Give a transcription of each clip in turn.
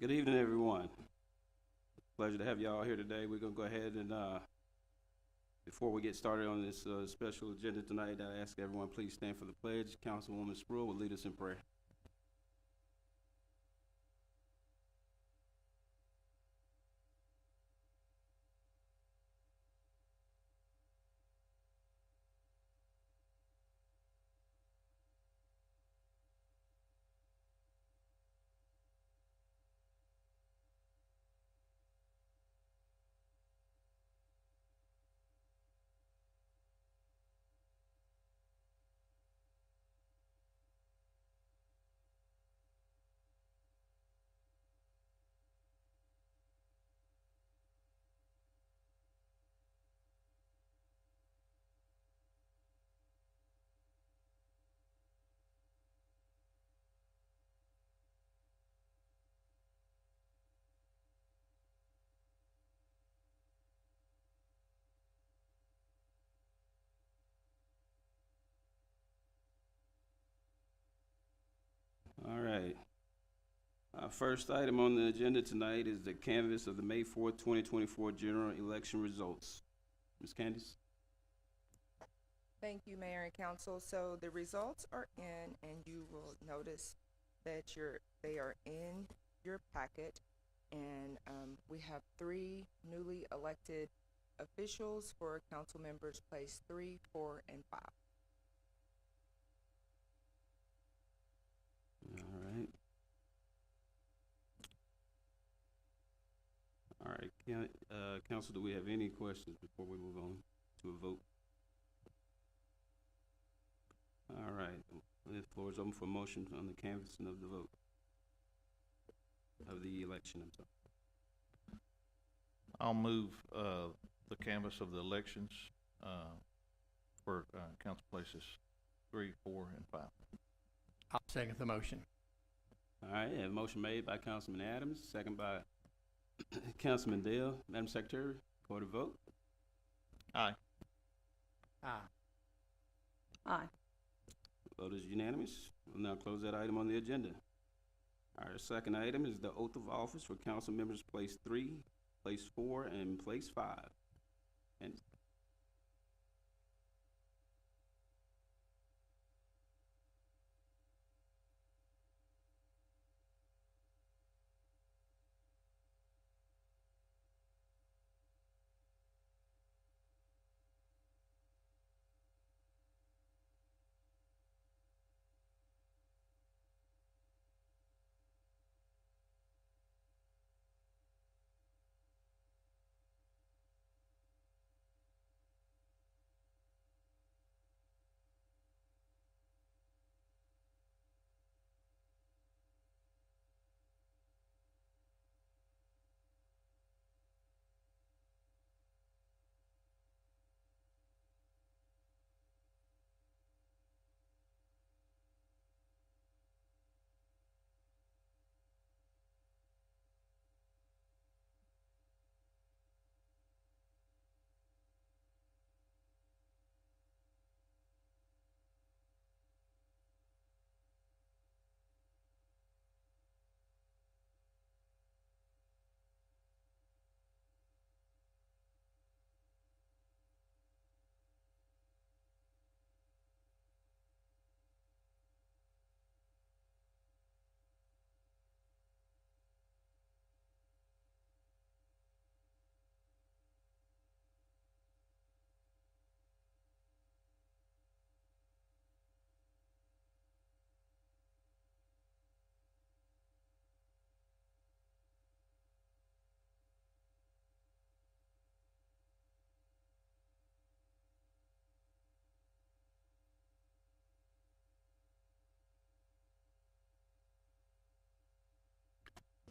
Good evening, everyone. Pleasure to have y'all here today. We're gonna go ahead and, before we get started on this special agenda tonight, I ask everyone please stand for the pledge. Councilwoman Spruill will lead us in prayer. All right. Our first item on the agenda tonight is the canvass of the May 4th, 2024 general election results. Ms. Candace? Thank you, Mayor and Council. So the results are in, and you will notice that they are in your packet. And we have 3 newly elected officials for council members place 3, 4, and 5. All right. All right, Council, do we have any questions before we move on to a vote? All right, the floor is open for motion on the canvassing of the vote, of the election, I'm sorry. I'll move the canvass of the elections for council places 3, 4, and 5. I'll second the motion. All right, a motion made by Councilman Adams, second by Councilman Dale. Madam Secretary, call the vote. Aye. Aye. Aye. Vote is unanimous. We'll now close that item on the agenda. Our second item is the oath of office for council members place 3, place 4, and place 5. And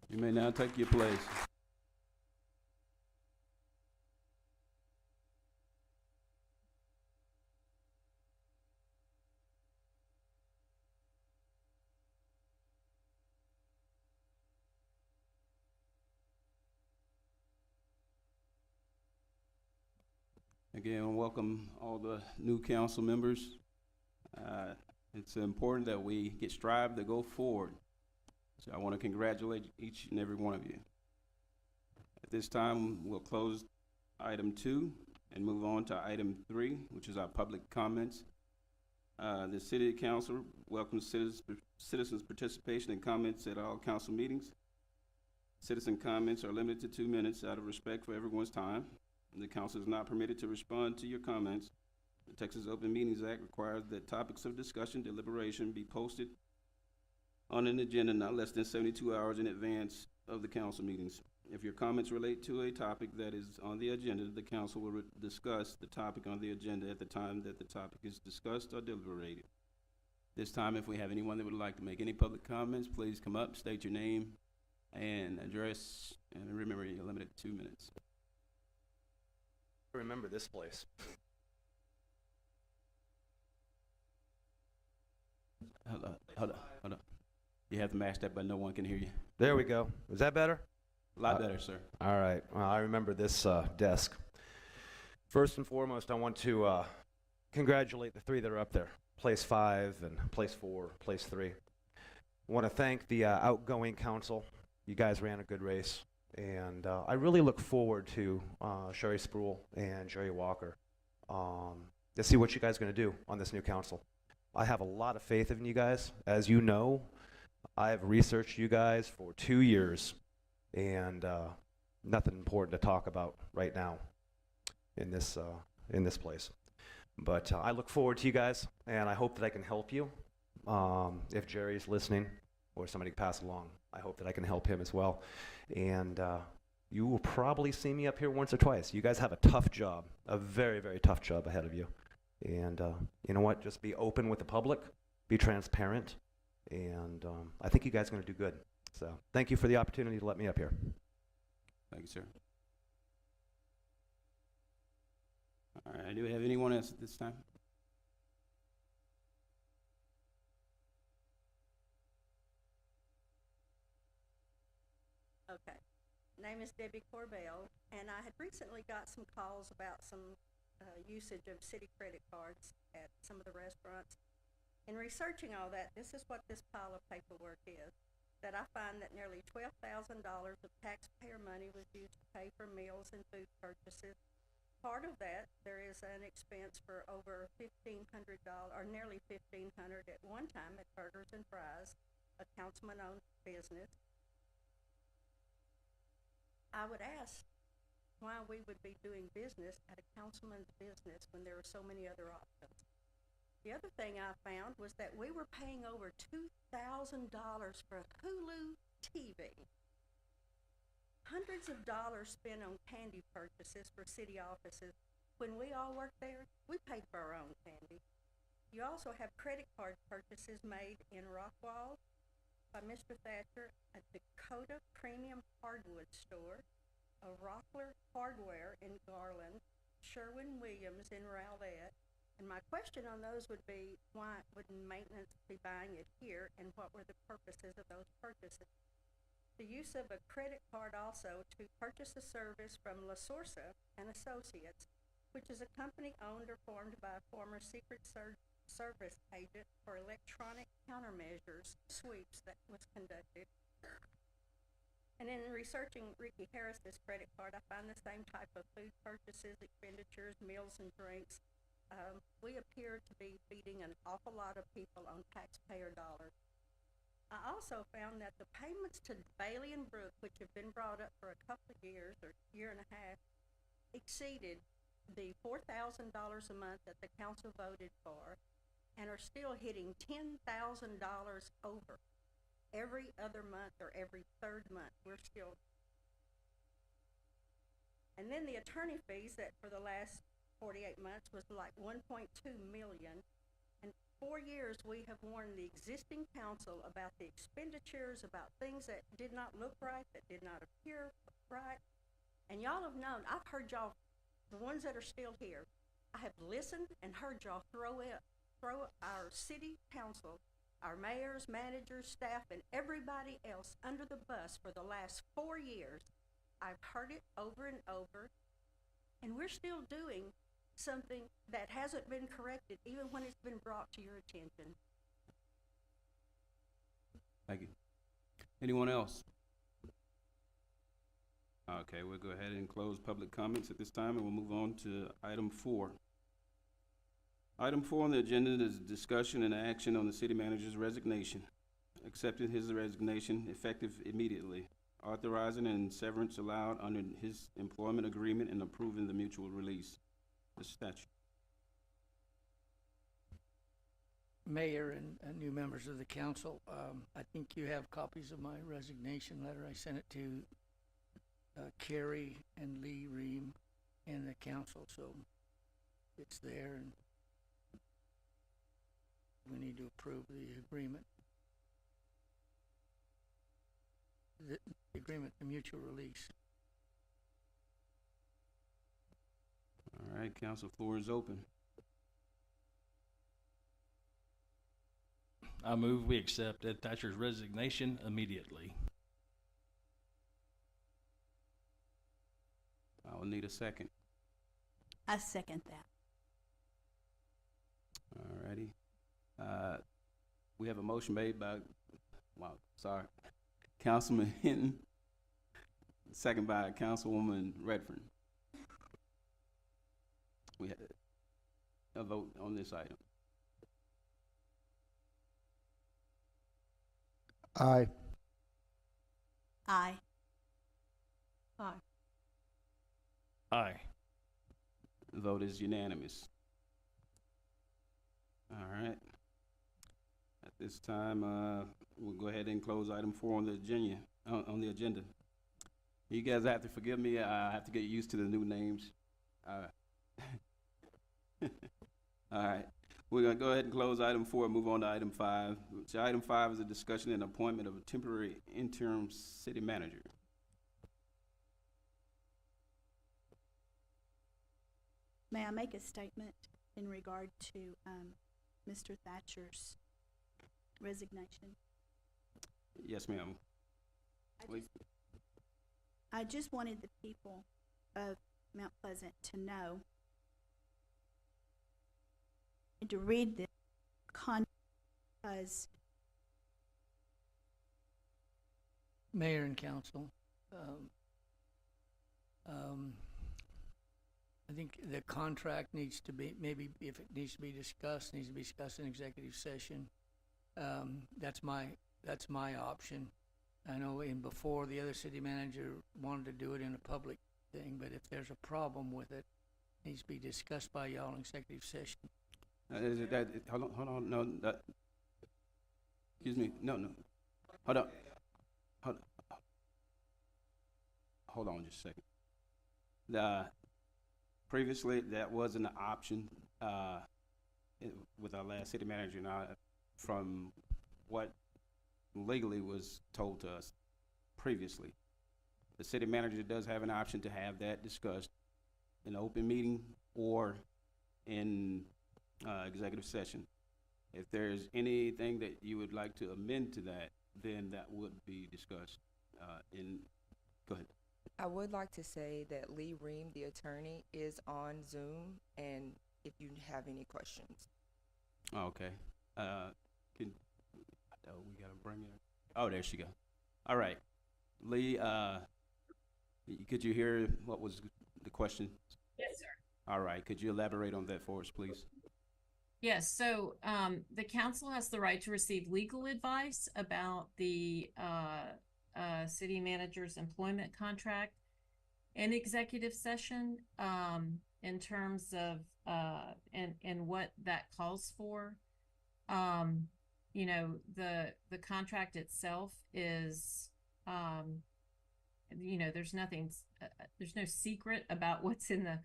you may now take your place. Again, welcome all the new council members. It's important that we strive to go forward. So I want to congratulate each and every one of you. At this time, we'll close item 2 and move on to item 3, which is our public comments. The City Council welcomes citizens' participation and comments at all council meetings. Citizen comments are limited to 2 minutes out of respect for everyone's time. The council is not permitted to respond to your comments. The Texas Open Meetings Act requires that topics of discussion, deliberation be posted on an agenda not less than 72 hours in advance of the council meetings. If your comments relate to a topic that is on the agenda, the council will discuss the topic on the agenda at the time that the topic is discussed or deliberated. This time, if we have anyone that would like to make any public comments, please come up, state your name and address, and remember, you're limited to 2 minutes. Remember this place. Hold on. You have to mash that, but no one can hear you. There we go. Is that better? A lot better, sir. All right. Well, I remember this desk. First and foremost, I want to congratulate the 3 that are up there. Place 5 and place 4, place 3. I want to thank the outgoing council. You guys ran a good race. And I really look forward to Sherry Spruill and Jerry Walker to see what you guys are going to do on this new council. I have a lot of faith in you guys. As you know, I have researched you guys for 2 years, and nothing important to talk about right now in this place. But I look forward to you guys, and I hope that I can help you. If Jerry's listening, or somebody pass along, I hope that I can help him as well. And you will probably see me up here once or twice. You guys have a tough job, a very, very tough job ahead of you. And you know what? Just be open with the public, be transparent, and I think you guys are going to do good. So thank you for the opportunity to let me up here. Thank you, sir. All right, do we have anyone else at this time? Okay. Name is Debbie Corbell, and I had recently got some calls about some usage of city credit cards at some of the restaurants. In researching all that, this is what this pile of paperwork is, that I find that nearly $12,000 of taxpayer money was used to pay for meals and food purchases. Part of that, there is an expense for over $1,500, or nearly $1,500 at one time at Burgers and Fries, a councilman-owned business. I would ask why we would be doing business at a councilman's business when there are so many other options. The other thing I found was that we were paying over $2,000 for Hulu TV. Hundreds of dollars spent on candy purchases for city offices. When we all worked there, we paid for our own candy. You also have credit card purchases made in Rockwall by Mr. Thatcher, a Dakota Premium Hardwood Store, a Rockler Hardware in Garland, Sherwin-Williams in Rowlett. And my question on those would be, why wouldn't maintenance be buying it here, and what were the purposes of those purchases? The use of a credit card also to purchase a service from La Sorsa and Associates, which is a company owned or formed by a former Secret Service agent for electronic countermeasures sweeps that was conducted. And in researching Ricky Harris's credit card, I find the same type of food purchases, expenditures, meals and drinks. We appear to be feeding an awful lot of people on taxpayer dollars. I also found that the payments to Bailey and Brooke, which have been brought up for a couple of years or year and a half, exceeded the $4,000 a month that the council voted for, and are still hitting $10,000 over. Every other month or every third month, we're still. And then the attorney fees that for the last 48 months was like $1.2 million. And 4 years we have warned the existing council about the expenditures, about things that did not look right, that did not appear right. And y'all have known, I've heard y'all, the ones that are still here, I have listened and heard y'all throw our city council, our mayors, managers, staff, and everybody else under the bus for the last 4 years. I've heard it over and over, and we're still doing something that hasn't been corrected, even when it's been brought to your attention. Thank you. Anyone else? Okay, we'll go ahead and close public comments at this time, and we'll move on to item 4. Item 4 on the agenda is discussion and action on the city manager's resignation, accepting his resignation effective immediately, authorizing and severance allowed under his employment agreement, and approving the mutual release. Mr. Thatcher. Mayor and new members of the council, I think you have copies of my resignation letter. I sent it to Carrie and Lee Ream and the council, so it's there, and we need to approve the agreement. The agreement, the mutual release. All right, council, floor is open. I move we accept Ed Thatcher's resignation immediately. I will need a second. I second that. All righty. We have a motion made by, Councilman Hinton, second by Councilwoman Redfern. We had a vote on this item. Aye. Aye. Aye. The vote is unanimous. All right. At this time, we'll go ahead and close item 4 on the agenda. On the agenda. You guys have to forgive me. I have to get used to the new names. All right. We're gonna go ahead and close item 4 and move on to item 5. So item 5 is a discussion and appointment of a temporary interim city manager. May I make a statement in regard to Mr. Thatcher's resignation? Yes, ma'am. Please. I just wanted the people of Mount Pleasant to know and to read this because Mayor and council, I think the contract needs to be, maybe if it needs to be discussed, needs to be discussed in executive session. That's my option. I know before the other city manager wanted to do it in a public thing, but if there's a problem with it, it needs to be discussed by y'all in executive session. Is it that? Hold on. No, that. Excuse me. No. Hold on. Hold on just a second. Previously, that was an option with our last city manager, and from what legally was told to us previously. The city manager does have an option to have that discussed in an open meeting or in executive session. If there's anything that you would like to amend to that, then that would be discussed go ahead. I would like to say that Lee Ream, the attorney, is on Zoom, and if you have any questions. Okay. We gotta bring her. Oh, there she go. All right. Lee, could you hear what was the question? Yes, sir. All right. Could you elaborate on that for us, please? Yes, so the council has the right to receive legal advice about the city manager's employment contract in executive session in terms of and what that calls for. You know, the contract itself is you know, there's nothing there's no secret about what's in the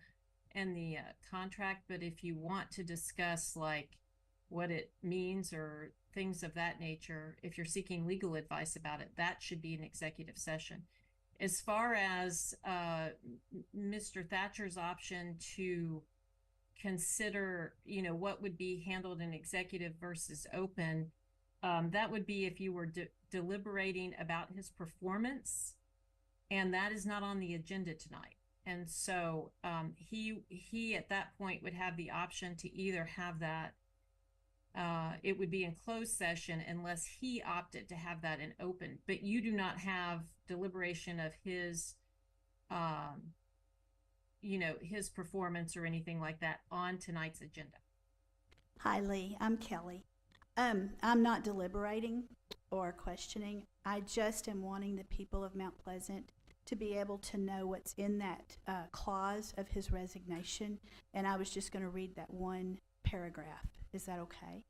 contract, but if you want to discuss like what it means or things of that nature, if you're seeking legal advice about it, that should be an executive session. As far as Mr. Thatcher's option to consider, you know, what would be handled in executive versus open, that would be if you were deliberating about his performance, and that is not on the agenda tonight. And so he at that point would have the option to either have that it would be in closed session unless he opted to have that in open, but you do not have deliberation of his, his performance or anything like that on tonight's agenda. Hi, Lee. I'm Kelly. I'm not deliberating or questioning. I just am wanting the people of Mount Pleasant to be able to know what's in that clause of his resignation, and I was just going to read that one paragraph. Is that okay?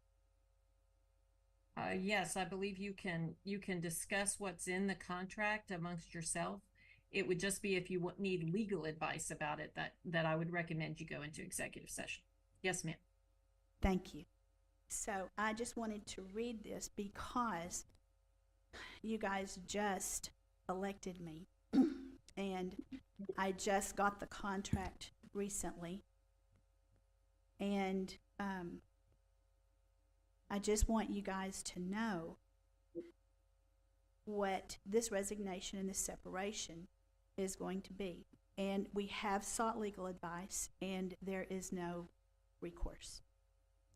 Yes, I believe you can discuss what's in the contract amongst yourself. It would just be if you need legal advice about it that I would recommend you go into executive session. Yes, ma'am. Thank you. So I just wanted to read this because you guys just elected me and I just got the contract recently, and I just want you guys to know what this resignation and this separation is going to be. And we have sought legal advice, and there is no recourse.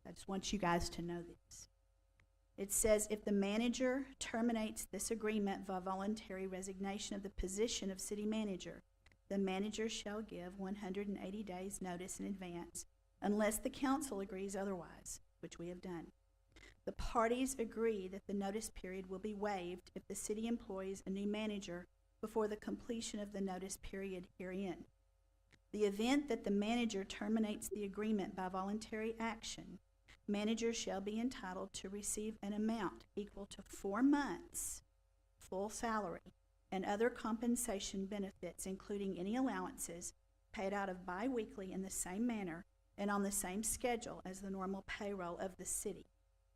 I just want you guys to know this. It says, if the manager terminates this agreement by voluntary resignation of the position of city manager, the manager shall give 180 days notice in advance, unless the council agrees otherwise, which we have done. The parties agree that the notice period will be waived if the city employs a new manager before the completion of the notice period herein. The event that the manager terminates the agreement by voluntary action, manager shall be entitled to receive an amount equal to 4 months' full salary and other compensation benefits, including any allowances, paid out of biweekly in the same manner and on the same schedule as the normal payroll of the city.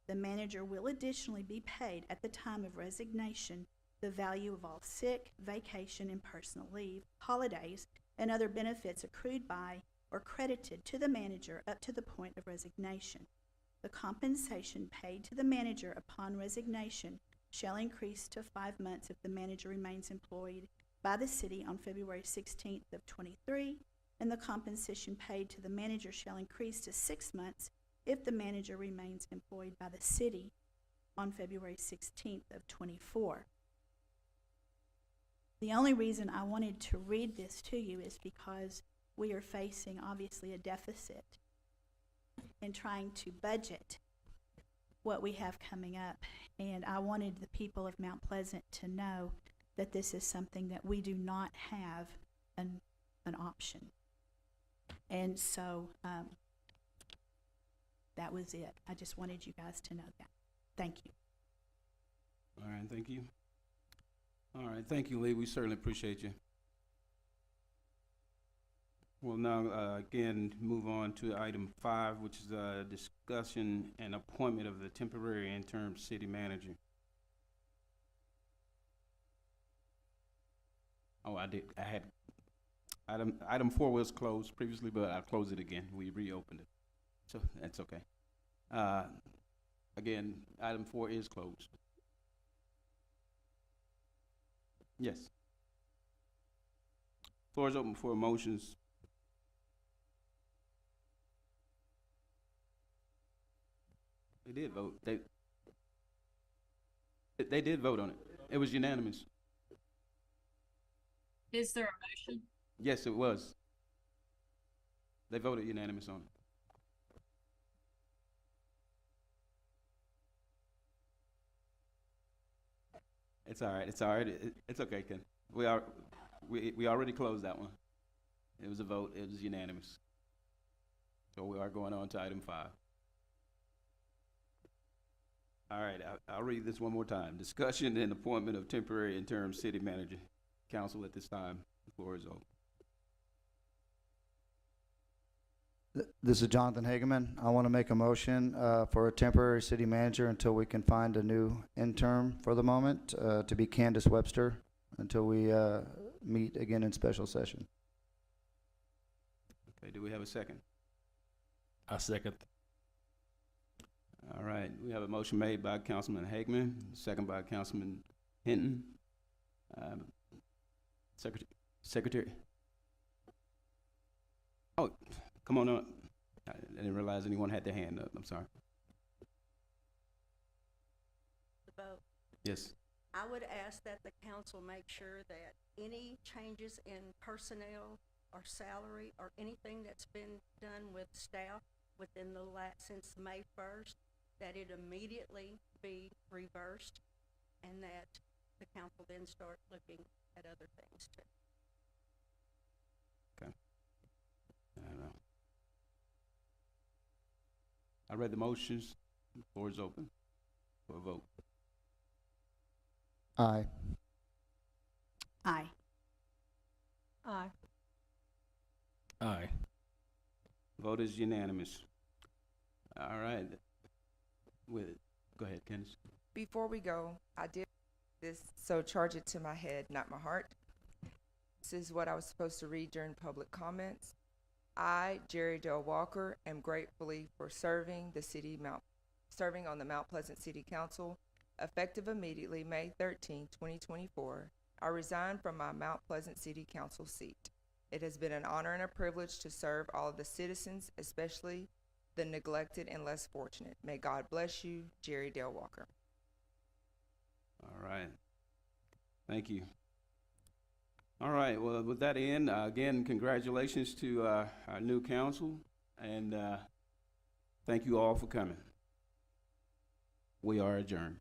The manager will additionally be paid at the time of resignation the value of all sick, vacation, and personal leave, holidays, and other benefits accrued by or credited to the manager up to the point of resignation. The compensation paid to the manager upon resignation shall increase to 5 months if the manager remains employed by the city on February 16th of 23, and the compensation paid to the manager shall increase to 6 months if the manager remains employed by the city on February 16th of 24. The only reason I wanted to read this to you is because we are facing obviously a deficit in trying to budget what we have coming up, and I wanted the people of Mount Pleasant to know that this is something that we do not have an option. And so that was it. I just wanted you guys to know that. Thank you. All right, thank you. All right, thank you, Lee. We certainly appreciate you. We'll now, again, move on to item 5, which is discussion and appointment of the temporary interim city manager. Oh, I had, item 4 was closed previously, but I closed it again. We reopened it. So that's okay. Again, item 4 is closed. Yes. Floor is open for motions. They did vote. They did vote on it. It was unanimous. Is there a motion? Yes, it was. They voted unanimous on it. It's all right. It's all right. It's okay, Ken. We already closed that one. It was a vote. It was unanimous. So we are going on to item 5. All right. I'll read this one more time. Discussion and appointment of temporary interim city manager. Council at this time. The floor is open. This is Jonathan Hageman. I want to make a motion for a temporary city manager until we can find a new interim for the moment, to be Candace Webster, until we meet again in special session. Okay, do we have a second? I second. All right, we have a motion made by Councilman Hageman, second by Councilman Hinton. Secretary. Oh, come on up. I didn't realize anyone had their hand up. I'm sorry. vote. Yes. I would ask that the council make sure that any changes in personnel or salary or anything that's been done with staff within since May 1st, that it immediately be reversed and that the council then start looking at other things too. I don't know. I read the motions. The floor is open for a vote. Aye. Aye. Aye. Aye. Vote is unanimous. All right. Go ahead, Candace. Before we go, I did this, so charge it to my head, not my heart. This is what I was supposed to read during public comments. I, Jerry Dale Walker, am gratefully for serving on the Mount Pleasant City Council. Effective immediately May 13, 2024, I resign from my Mount Pleasant City Council seat. It has been an honor and a privilege to serve all of the citizens, especially the neglected and less fortunate. May God bless you, Jerry Dale Walker. All right. Thank you. All right. Well, with that end, again, congratulations to our new council, and thank you all for coming. We are adjourned.